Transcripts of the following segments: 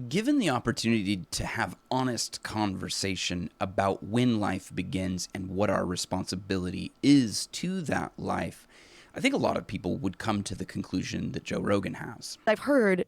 Given the opportunity to have honest conversation about when life begins and what our responsibility is to that life, I think a lot of people would come to the conclusion that Joe Rogan has.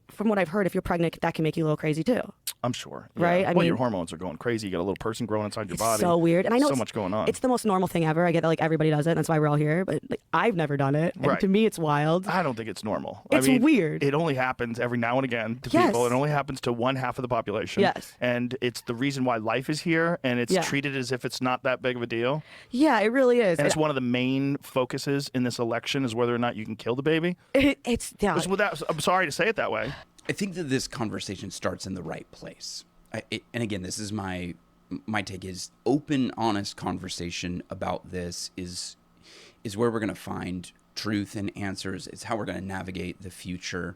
From what I've heard, if you're pregnant, that can make you a little crazy too. I'm sure. Yeah. Right? I mean, mean, your hormones are going crazy. You got a little person growing inside your body. So weird. And I know so much going on. It's the most normal thing ever. I get that like everybody does it. That's why we're all here. But like, I've never done it. And Right. to me, it's wild. I don't think it's normal. It's weird. It only happens every now and again to Yes. people. It only happens to one half of the population. Yes. And it's the reason why life is here, and it's Yeah. treated as if it's not that big of a deal. Yeah, it really is. And it's one of the main focuses in this election is whether or not you can kill the baby. I'm sorry to say it that way. I think that this conversation starts in the right place. And again, this is my take is open, honest conversation about this is where we're going to find truth and answers. It's how we're going to navigate the future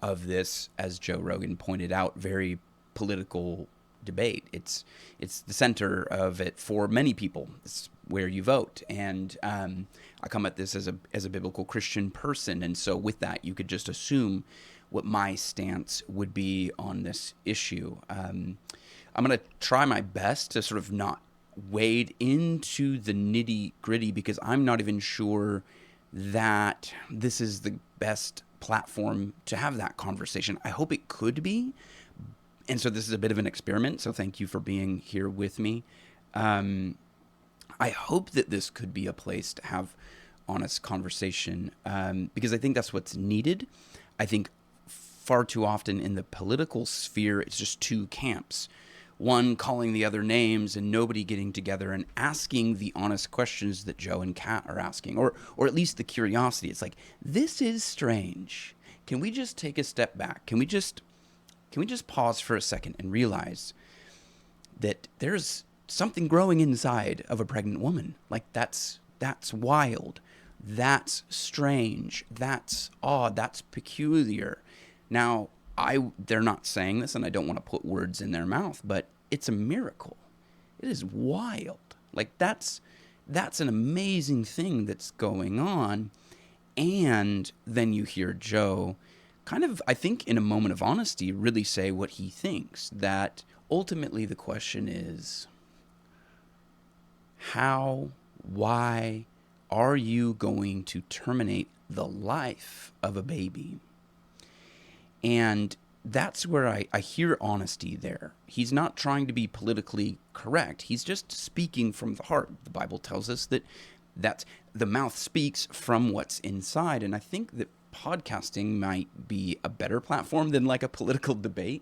of this, as Joe Rogan pointed out, very political debate. It's the center of it for many people. It's where you vote. And I come at this as a biblical Christian person. And so with that, you could just assume what my stance would be on this issue. I'm going to try my best to sort of not wade into the nitty gritty because I'm not even sure that this is the best platform to have that conversation. I hope it could be. And so this is a bit of an experiment. So thank you for being here with me. I hope that this could be a place to have honest conversation because I think that's what's needed. I think far too often in the political sphere, it's just two camps. One calling the other names and nobody getting together and asking the honest questions that Joe and Kat are asking, or at least the curiosity. It's like, this is strange. Can we just take a step back? Can we just pause for a second and realize that there's something growing inside of a pregnant woman? Like that's wild. That's strange. That's odd. That's peculiar. Now, they're not saying this, and I don't want to put words in their mouth, but it's a miracle. It is wild. Like that's an amazing thing that's going on. And then you hear Joe kind of, I think in a moment of honesty, really say what he thinks, that ultimately the question is, how, why are you going to terminate the life of a baby? And that's where I hear honesty there. He's not trying to be politically correct. He's just speaking from the heart. The Bible tells us that the mouth speaks from what's inside. And I think that podcasting might be a better platform than like a political debate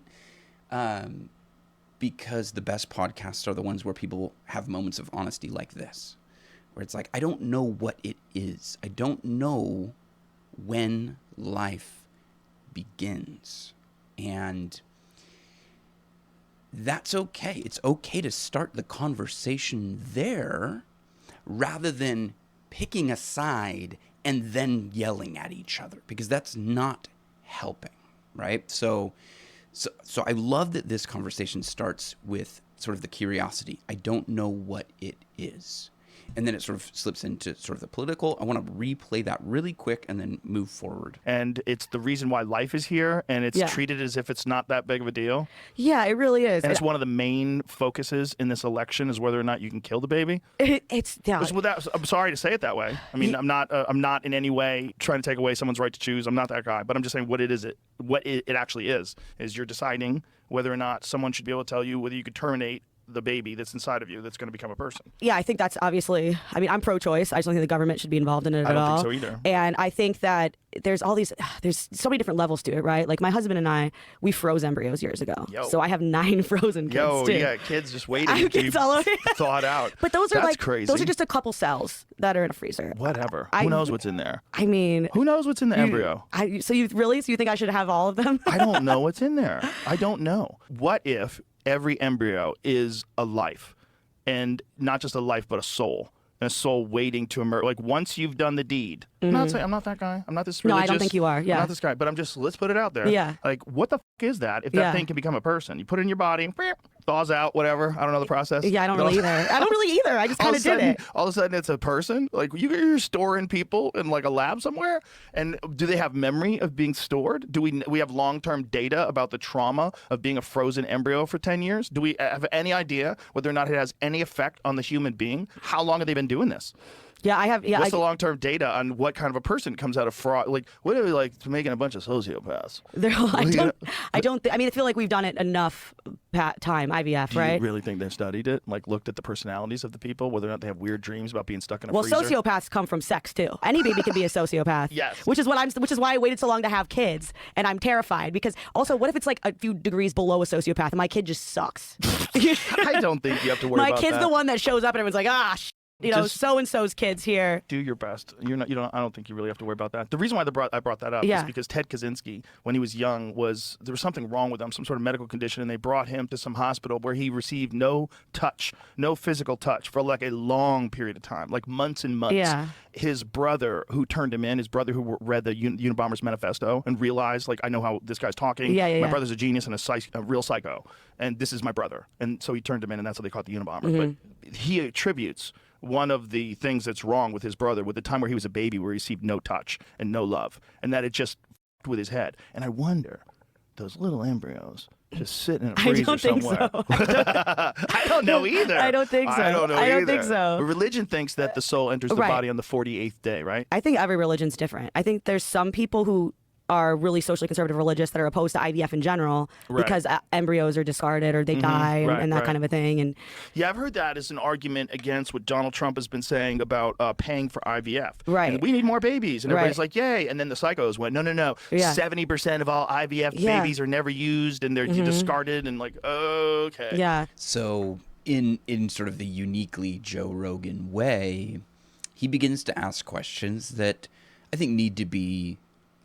because the best podcasts are the ones where people have moments of honesty like this, where it's like, I don't know what it is. I don't know when life begins. And that's okay. It's okay to start the conversation there rather than picking a side and then yelling at each other, because that's not helping, right? So I love that this conversation starts with sort of the curiosity. I don't know what it is. And then it sort of slips into sort of the political. I want to replay that really quick and then move forward. And it's the reason why life is here, and it's treated as if it's not that big of a deal. Yeah, it really is. And it's one of the main focuses in this election is whether or not you can kill the baby. I'm sorry to say it that way. I mean, I'm not in any way trying to take away someone's right to choose. I'm not that guy. But I'm just saying what it actually is you're deciding whether or not someone should be able to tell you whether you could terminate the baby that's inside of you that's going to become a person. Yeah, I think that's obviously, I mean, I'm pro-choice. I just don't think the government should be involved in it at all. I don't think so either. And I think that there's so many different levels to it, right? Like my husband and I, we froze embryos years ago. So I have 9 frozen kids too. You got kids just waiting I have to be kids all over. thawed out. But those are crazy. Those are just a couple cells that are in a freezer. Whatever. Who knows what's in there? I mean, who knows what's in the embryo? So you think I should have all of them? I don't know what's in there. I don't know. What if every embryo is a life, and not just a life, but a soul? And a soul waiting to emerge. Like once you've done the deed. I'm not saying I'm not that guy. I'm not this religious. No, I don't think you are. Yeah. I'm not this guy. But let's put it out there. Yeah. Like what the is that if that thing can become a person? You put it in your body, thaws out, whatever. I don't know the process. Yeah, I don't really either. I don't really either. I just kind of did it. All of a sudden, it's a person. Like you're storing people in like a lab somewhere. And do they have memory of being stored? Do we have long-term data about the trauma of being a frozen embryo for 10 years? Do we have any idea whether or not it has any effect on the human being? How long have they been doing this? Yeah, I have. Yeah, what's the long-term data on what kind of a person comes out of fraud? Like, what are we like making a bunch of sociopaths? I feel like we've done it enough time, IVF, right? Do you really think they've studied it? Like, looked at the personalities of the people, whether or not they have weird dreams about being stuck in a freezer? Well, sociopaths come from sex too. Any baby can be a sociopath. Yes. Which is why I waited so long to have kids, and I'm terrified because also, what if it's like a few degrees below a sociopath and my kid just sucks? I don't think you have to worry about that. My kid's the one that shows up and everyone's like, so and so's kids here. Do your best. You're not. You don't. I don't think you really have to worry about that. The reason why I brought that up is because Ted Kaczynski, when he was young, there was something wrong with him, some sort of medical condition, and they brought him to some hospital where he received no physical touch for like a long period of time, like months and months. Yeah. His brother, who turned him in, his brother who read the Unabomber's manifesto and realized, like, I know how this guy's talking. My brother's a genius and a real psycho, and this is my brother, and so he turned him in, and that's how they caught the Unabomber. Mm-hmm. But he attributes one of the things that's wrong with his brother with the time where he was a baby, where he received no touch and no love, and that it just f***ed with his head. And I wonder, those little embryos just sitting in a freezer somewhere. I don't know either. I don't think so. I don't know I don't either. think so. Religion thinks that the soul enters the body on the 48th day, right? I think every religion's different. I think there's some people who are really socially conservative religious that are opposed to IVF in general because embryos are discarded or they die and that kind of a thing. And yeah, I've heard that as an argument against what Donald Trump has been saying about paying for IVF. Right. And we need more babies. And everybody's like, yay. And then the psychos went, no. 70% of all IVF babies are never used and they're discarded and like, okay. Yeah. So in sort of the uniquely Joe Rogan way, he begins to ask questions that I think need to be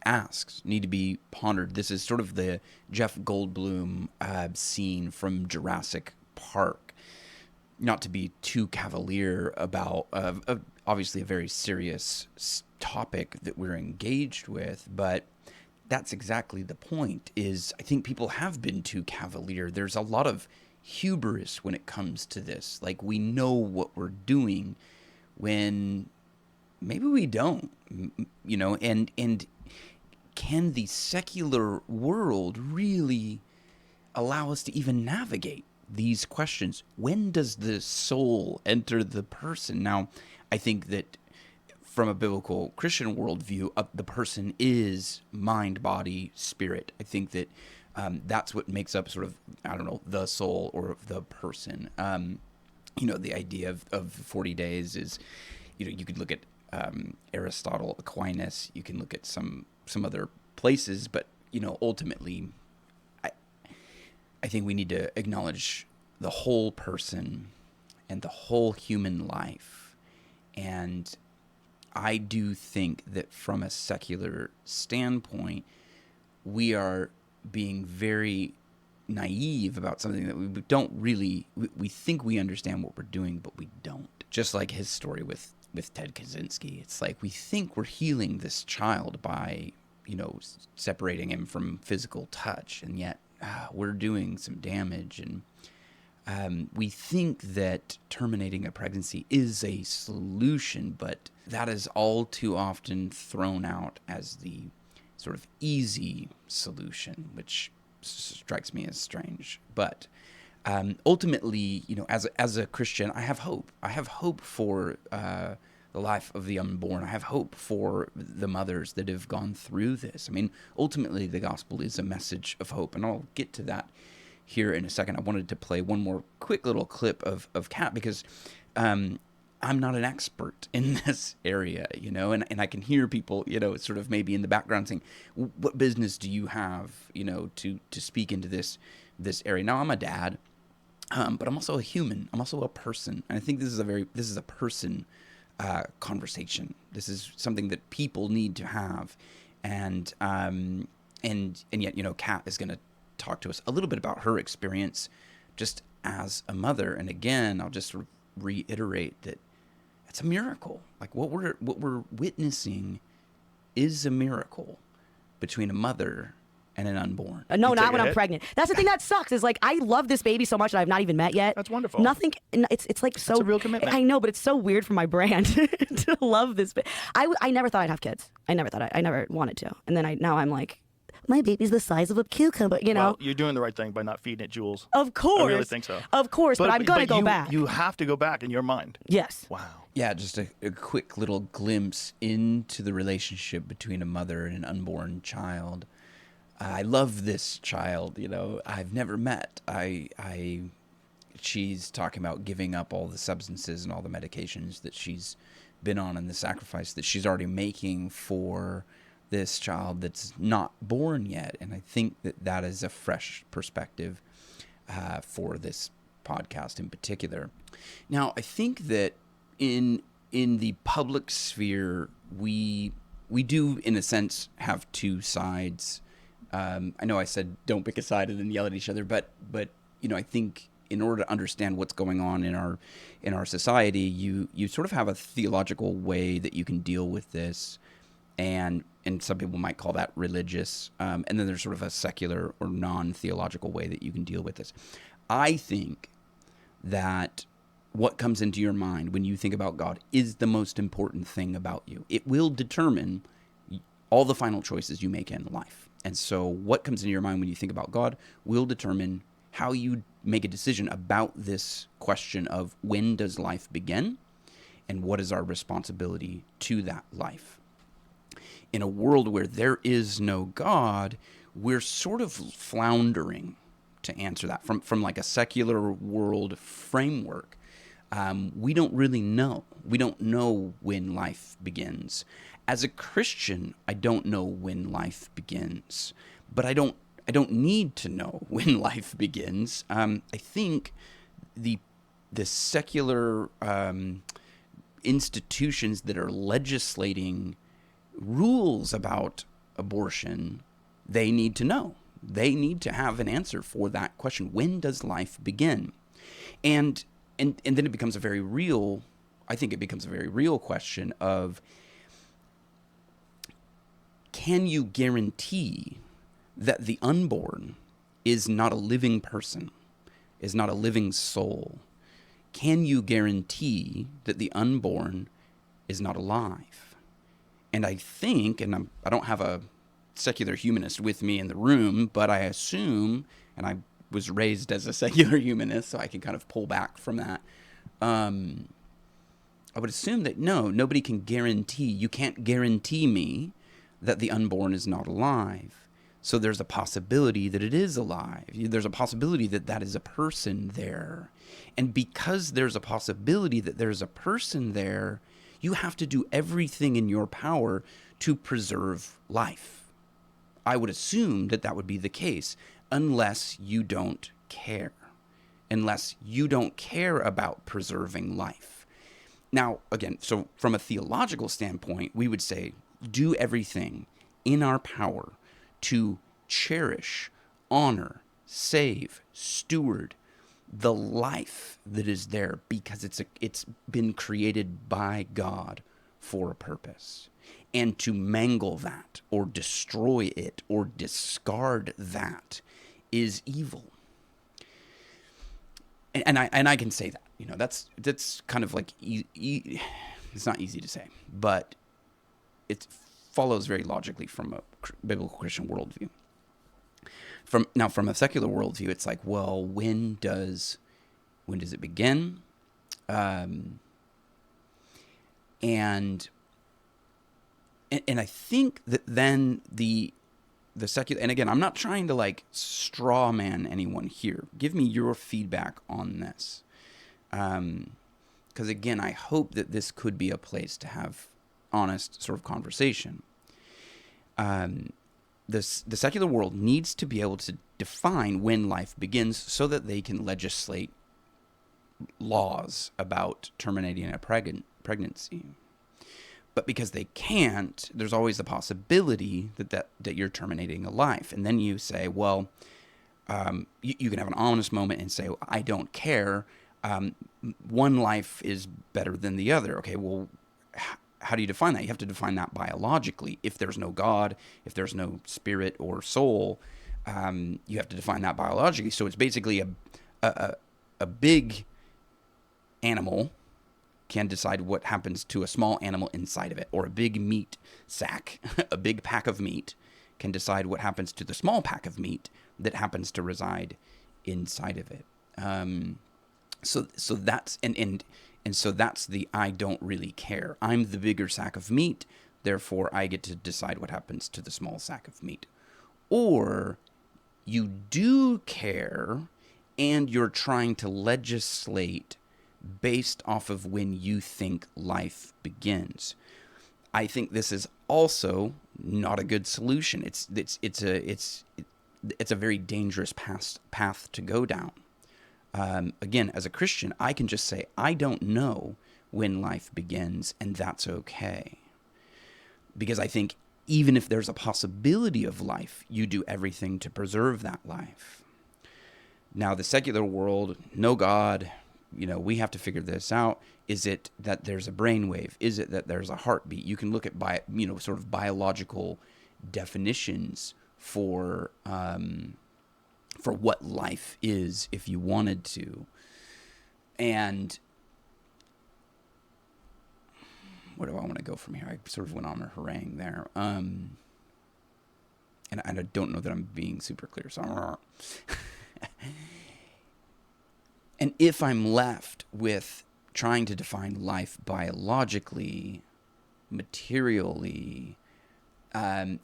asked, need to be pondered. This is sort of the Jeff Goldblum scene from Jurassic Park. Not to be too cavalier about obviously a very serious topic that we're engaged with, but that's exactly the point. Is I think people have been too cavalier. There's a lot of hubris when it comes to this. Like, we know what we're doing when maybe we don't, and can the secular world really allow us to even navigate these questions? When does the soul enter the person? Now, I think that from a biblical Christian worldview, the person is mind, body, spirit. I think that that's what makes up sort of, the soul or the person. The idea of 40 days is, you could look at Aristotle, Aquinas, you can look at some other places, but ultimately I think we need to acknowledge the whole person and the whole human life. And I do think that from a secular standpoint, we are being very naive about something that we don't really, we think we understand what we're doing, but we don't. Just like his story with Ted Kaczynski. It's like we think we're healing this child by, separating him from physical touch, and yet we're doing some damage. And we think that terminating a pregnancy is a solution, but that is all too often thrown out as the sort of easy solution, which strikes me as strange. But ultimately, as a Christian, I have hope. I have hope for the life of the unborn. I have hope for the mothers that have gone through this. I mean, ultimately, the gospel is a message of hope, and I'll get to that here in a second. I wanted to play one more quick little clip of Kat because I'm not an expert in this area, and I can hear people, sort of maybe in the background saying, what business do you have, to speak into this area? Now, I'm a dad, but I'm also a human. I'm also a person, and I think this is a person conversation. This is something that people need to have, and yet, Kat is going to talk to us a little bit about her experience just as a mother. And again, I'll just reiterate that it's a miracle. Like what we're witnessing is a miracle between a mother and an unborn. No, not when I'm pregnant. That's the thing that sucks. Is like I love this baby so much that I've not even met yet. That's wonderful. Nothing. It's like so. That's a real commitment. I know, but it's so weird for my brand to love this. I never thought I'd have kids. I never thought I never wanted to. And then now I'm like, my baby's the size of a cucumber. You know. Well, you're doing the right thing by not feeding it jewels. Of course. I really think so. Of course, but I'm gonna go back. You have to go back in your mind. Yes. Wow. Yeah, just a quick little glimpse into the relationship between a mother and an unborn child. I love this child, I've never met. She's talking about giving up all the substances and all the medications that she's been on and the sacrifice that she's already making for this child that's not born yet. And I think that is a fresh perspective for this podcast in particular. Now, I think that in the public sphere, we do, in a sense, have two sides. I know I said don't pick a side and then yell at each other, but I think in order to understand what's going on in our society, you sort of have a theological way that you can deal with this, and some people might call that religious, and then there's sort of a secular or non-theological way that you can deal with this. I think that what comes into your mind when you think about God is the most important thing about you. It will determine all the final choices you make in life. And so what comes into your mind when you think about God will determine how you make a decision about this question of when does life begin and what is our responsibility to that life. In a world where there is no God, we're sort of floundering to answer that from like a secular world framework. We don't really know. We don't know when life begins. As a Christian, I don't know when life begins, but I don't need to know when life begins. I think the secular institutions that are legislating rules about abortion, they need to know. They need to have an answer for that question. When does life begin? And then it becomes a very real question of, can you guarantee that the unborn is not a living person, is not a living soul? Can you guarantee that the unborn is not alive? And I think, and I don't have a secular humanist with me in the room, but I assume, and I was raised as a secular humanist, so I can kind of pull back from that. I would assume that nobody can guarantee, you can't guarantee me that the unborn is not alive. So there's a possibility that it is alive. There's a possibility that that is a person there. And because there's a possibility that there's a person there, you have to do everything in your power to preserve life. I would assume that would be the case, unless you don't care. Unless you don't care about preserving life. Now, again, so from a theological standpoint, we would say, do everything in our power to cherish, honor, save, steward the life that is there, because it's been created by God for a purpose. And to mangle that or destroy it or discard that is evil. And I can say that, that's kind of like it's not easy to say, but it follows very logically from a biblical Christian worldview. From a secular worldview, it's like, well, when does it begin? And I think that then the secular, and again, I'm not trying to like straw man anyone here. Give me your feedback on this. Because again, I hope that this could be a place to have honest sort of conversation. The secular world needs to be able to define when life begins so that they can legislate laws about terminating a pregnancy. But because they can't, there's always the possibility that you're terminating a life. And then you say, well, you can have an honest moment and say, well, I don't care. One life is better than the other. Okay, well, how do you define that? You have to define that biologically. If there's no God, if there's no spirit or soul, you have to define that biologically. So it's basically a big animal can decide what happens to a small animal inside of it, or a big meat sack, a big pack of meat can decide what happens to the small pack of meat that happens to reside inside of it. So that's and so that's the I don't really care. I'm the bigger sack of meat, therefore I get to decide what happens to the small sack of meat. Or you do care and you're trying to legislate based off of when you think life begins. I think this is also not a good solution. It's a very dangerous path to go down. Again, as a Christian, I can just say, I don't know when life begins, and that's okay. Because I think even if there's a possibility of life, you do everything to preserve that life. Now, the secular world, no God, we have to figure this out. Is it that there's a brainwave? Is it that there's a heartbeat? You can look at sort of biological definitions for what life is if you wanted to. And where do I want to go from here? I sort of went on a harangue there. And I don't know that I'm being super clear. So and if I'm left with trying to define life biologically, materially, I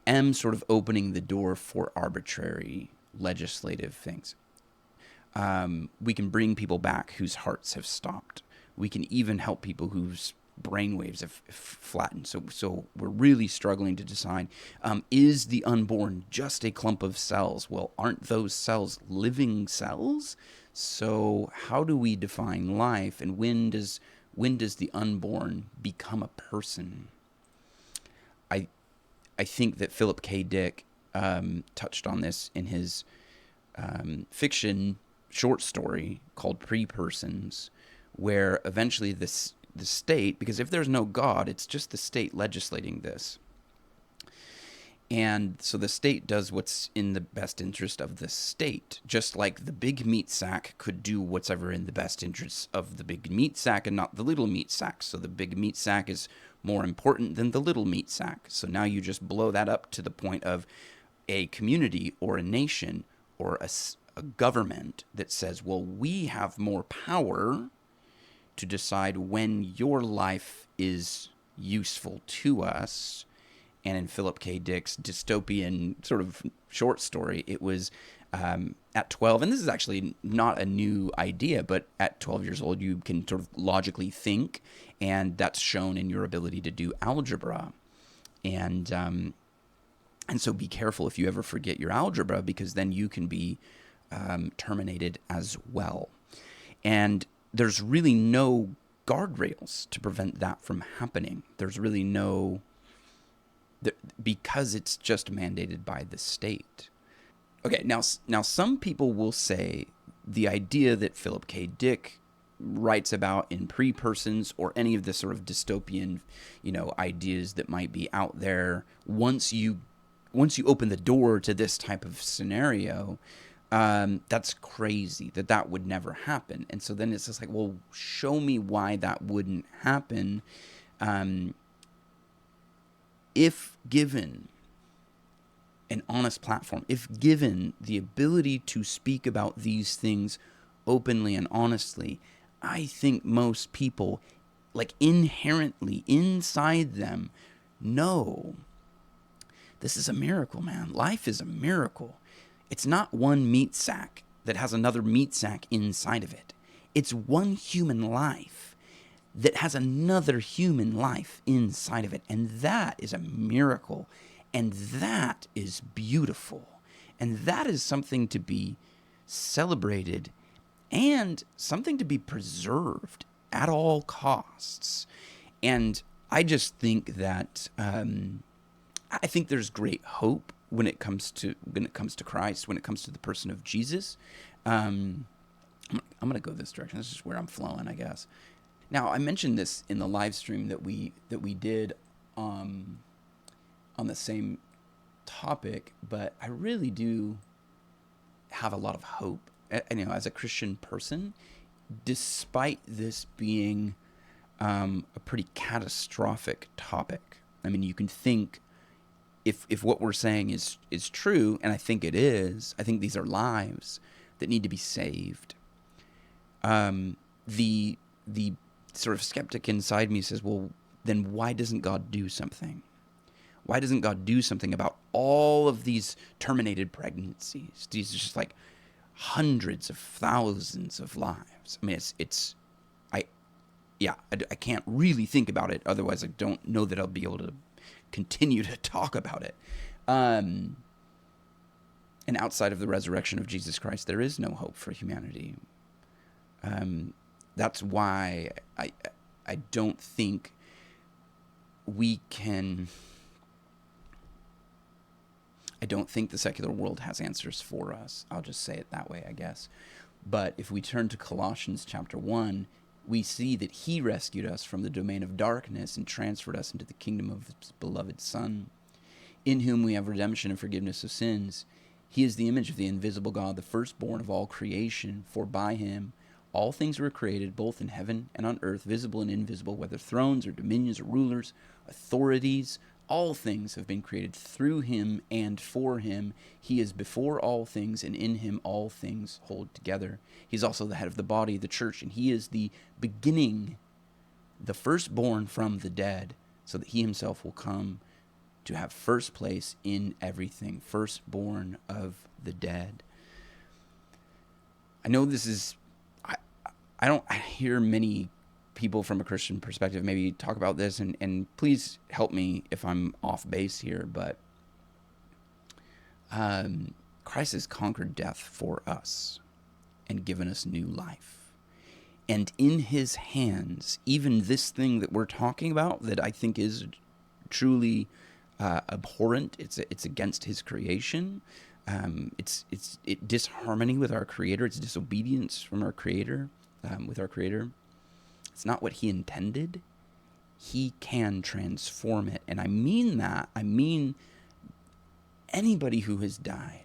am sort of opening the door for arbitrary legislative things. We can bring people back whose hearts have stopped. We can even help people whose brainwaves have flattened. So we're really struggling to decide, is the unborn just a clump of cells? Well, aren't those cells living cells? So how do we define life, and when does the unborn become a person? I think that Philip K. Dick touched on this in his fiction short story called Pre-Persons, where eventually the state, because if there's no God, it's just the state legislating this. And so the state does what's in the best interest of the state, just like the big meat sack could do whatever in the best interest of the big meat sack and not the little meat sack. So the big meat sack is more important than the little meat sack. So now you just blow that up to the point of a community or a nation or a government that says, well, we have more power to decide when your life is useful to us. And in Philip K. Dick's dystopian sort of short story, it was at 12, and this is actually not a new idea, but at 12 years old, you can sort of logically think, and that's shown in your ability to do algebra. And so be careful if you ever forget your algebra, because then you can be terminated as well. And there's really no guardrails to prevent that from happening. There's really no... because it's just mandated by the state. Okay, now some people will say the idea that Philip K. Dick writes about in Pre-Persons, or any of the sort of dystopian, ideas that might be out there, once you open the door to this type of scenario, that's crazy, that would never happen. And so then it's just like, well, show me why that wouldn't happen. If given an honest platform, if given the ability to speak about these things openly and honestly, I think most people, like inherently inside them, know this is a miracle, man. Life is a miracle. It's not one meat sack that has another meat sack inside of it. It's one human life that has another human life inside of it. And that is a miracle. And that is beautiful. And that is something to be celebrated and something to be preserved at all costs. And I just think that I think there's great hope when it comes to Christ, when it comes to the person of Jesus. I'm going to go this direction. This is where I'm flowing, I guess. Now, I mentioned this in the live stream that we did on the same topic, but I really do have a lot of hope. You know, as a Christian person, despite this being a pretty catastrophic topic. I mean, you can think if what we're saying is true, and I think it is, I think these are lives that need to be saved. The sort of skeptic inside me says, well, then why doesn't God do something? Why doesn't God do something about all of these terminated pregnancies? These are just like hundreds of thousands of lives. I mean, I can't really think about it. Otherwise, I don't know that I'll be able to continue to talk about it. And outside of the resurrection of Jesus Christ, there is no hope for humanity. That's why I don't think we can... I don't think the secular world has answers for us. I'll just say it that way, I guess. But if we turn to Colossians chapter 1, we see that he rescued us from the domain of darkness and transferred us into the kingdom of his beloved Son, in whom we have redemption and forgiveness of sins. He is the image of the invisible God, the firstborn of all creation, for by him all things were created, both in heaven and on earth, visible and invisible, whether thrones or dominions or rulers, authorities. All things have been created through him and for him. He is before all things, and in him all things hold together. He's also the head of the body, the church, and he is the beginning, the firstborn from the dead, so that he himself will come to have first place in everything, firstborn of the dead. I know this is... I don't hear many people from a Christian perspective maybe talk about this, and please help me if I'm off base here, but Christ has conquered death for us and given us new life. And in his hands, even this thing that we're talking about that I think is truly abhorrent, it's against his creation, it's disharmony with our Creator, it's disobedience from our Creator, with our Creator. It's not what he intended. He can transform it. And I mean that. I mean anybody who has died.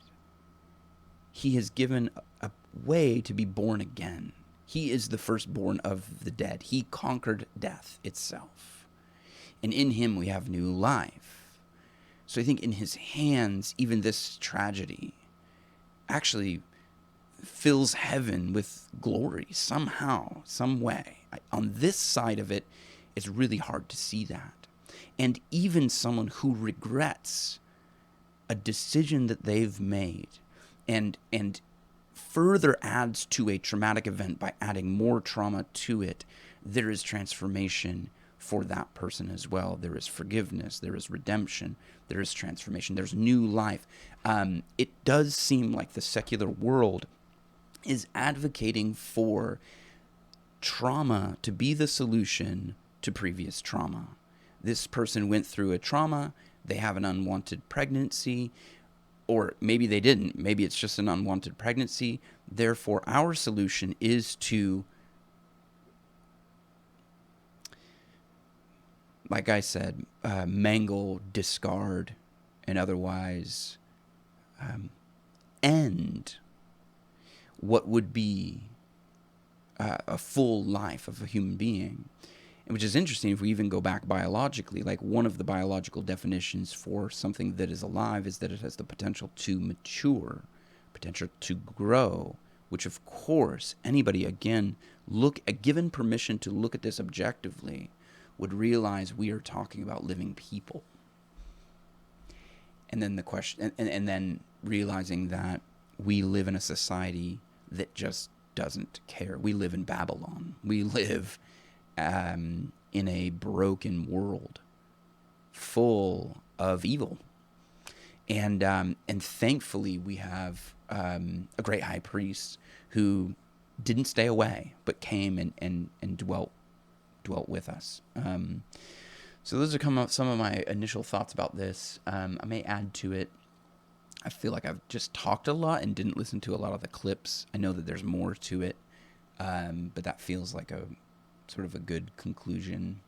He has given a way to be born again. He is the firstborn of the dead. He conquered death itself. And in him we have new life. So I think in his hands, even this tragedy actually fills heaven with glory somehow, some way. On this side of it, it's really hard to see that. And even someone who regrets a decision that they've made and further adds to a traumatic event by adding more trauma to it, there is transformation for that person as well. There is forgiveness, there is redemption, there is transformation, there's new life. It does seem like the secular world is advocating for trauma to be the solution to previous trauma. This person went through a trauma, they have an unwanted pregnancy, or maybe they didn't. Maybe it's just an unwanted pregnancy. Therefore, our solution is to, like I said, mangle, discard, and otherwise end what would be a full life of a human being. And which is interesting if we even go back biologically. Like, one of the biological definitions for something that is alive is that it has the potential to mature, potential to grow, which of course anybody, again, given permission to look at this objectively, would realize we are talking about living people. And then the question, and then realizing that we live in a society that just doesn't care. We live in Babylon. We live in a broken world full of evil. And thankfully we have a great high priest who didn't stay away, but came and dwelt with us. So those are some of my initial thoughts about this. I may add to it. I feel like I've just talked a lot and didn't listen to a lot of the clips. I know that there's more to it, but that feels like sort of a good conclusion.